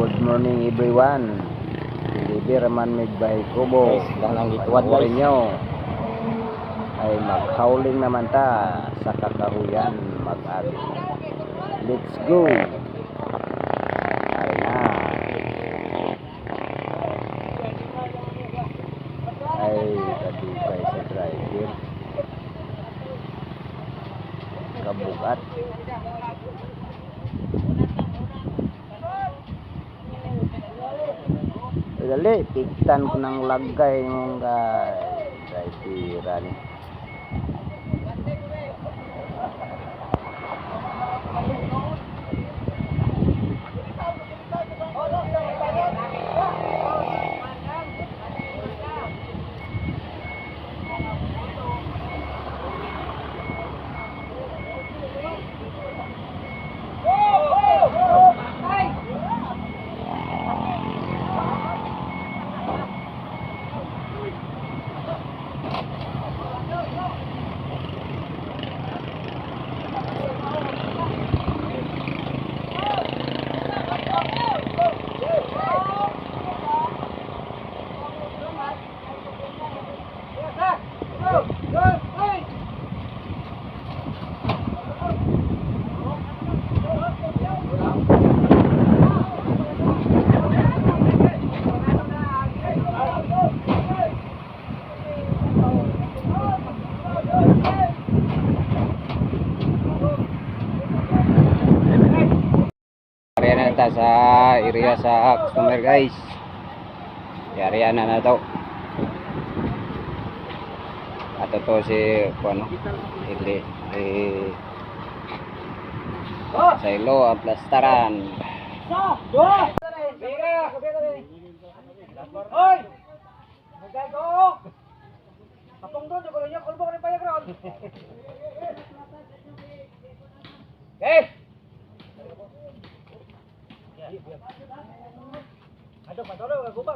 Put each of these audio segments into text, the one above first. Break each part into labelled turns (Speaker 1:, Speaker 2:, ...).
Speaker 1: Good morning everyone. Deliver man made by Kubo. Panoorin nyo ay maghauling naman ta sa kakahuyan mag-abi. Let's go. Ay na. Ay kadugay sa driver. Kabugat. Dali, piktan ko ng lagay mong guys. Ay tira ni. Sa area sa customer guys. Area na to. Ato to si ano? Ili sa ilo plastaran.
Speaker 2: Hoy! Magdago! Kapong doon, ko niya kulbo ni payagron. Okay. Aduh, patolo, guba.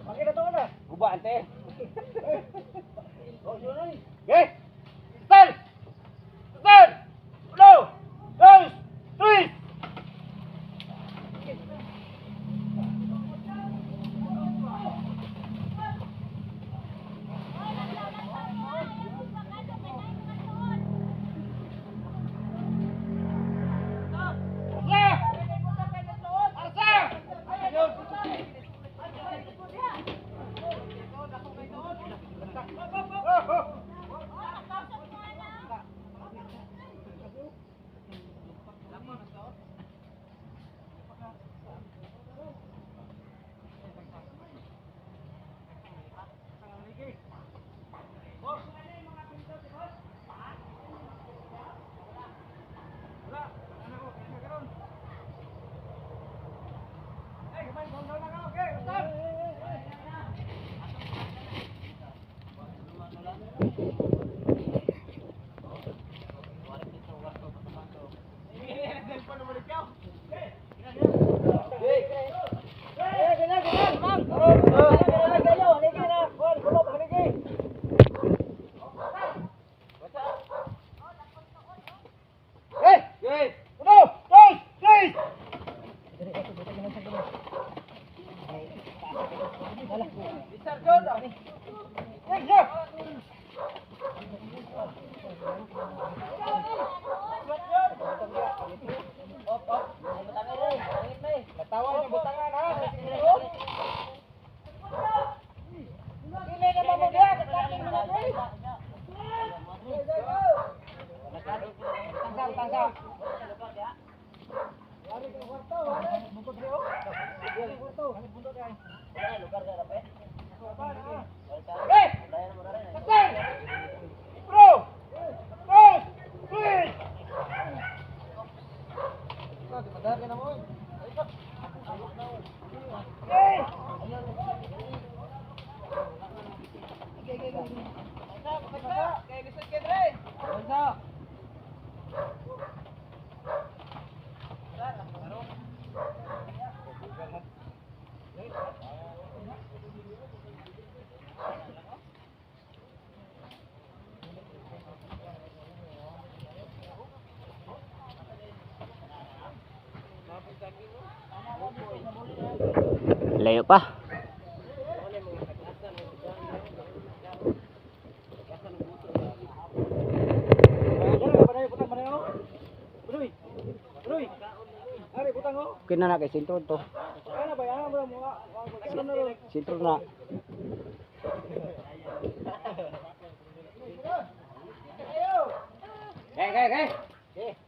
Speaker 2: Pakai na to na. Guba ante. Oh, yun na ni. Okay. Stand. Stand. 1, 2, 3.
Speaker 1: Layo pa. Kena na kay sentro to. Sentro na.
Speaker 2: Hey.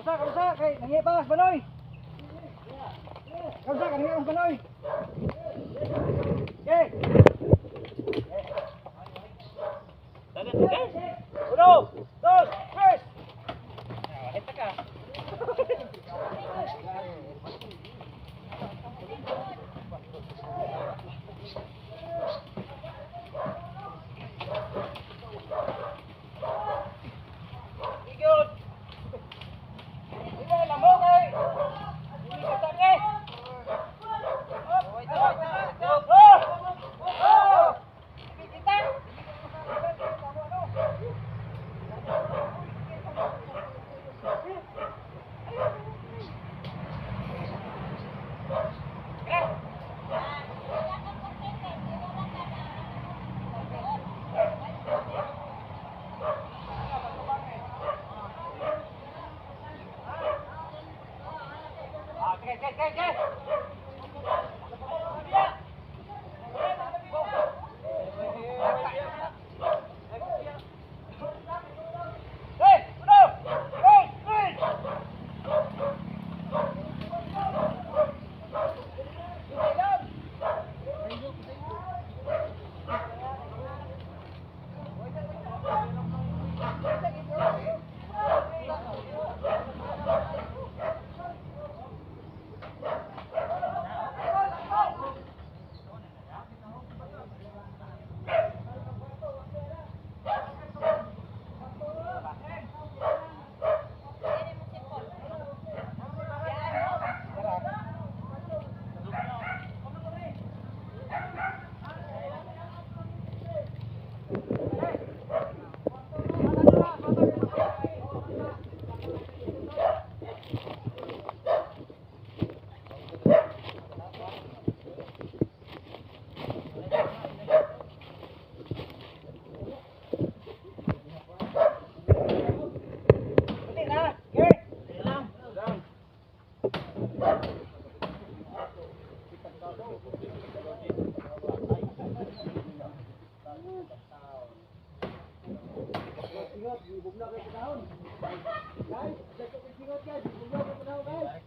Speaker 2: Kausa kay nangi pa mas baloy. Kausa kay nangi mas baloy. Okay. Dagat guys. 1, 2, 3. Hita ka.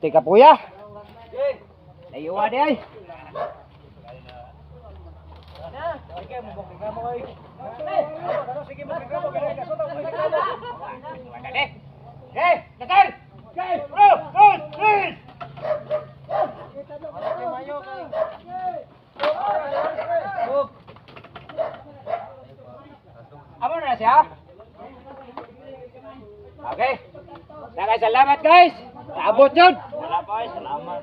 Speaker 1: Tika puya. Ayuwa di ay.
Speaker 2: Okay, Natal! Okay, bro! Good! Please! Amo na siya? Okay. Salamat guys! Naabot yun! Wala pa, salamat.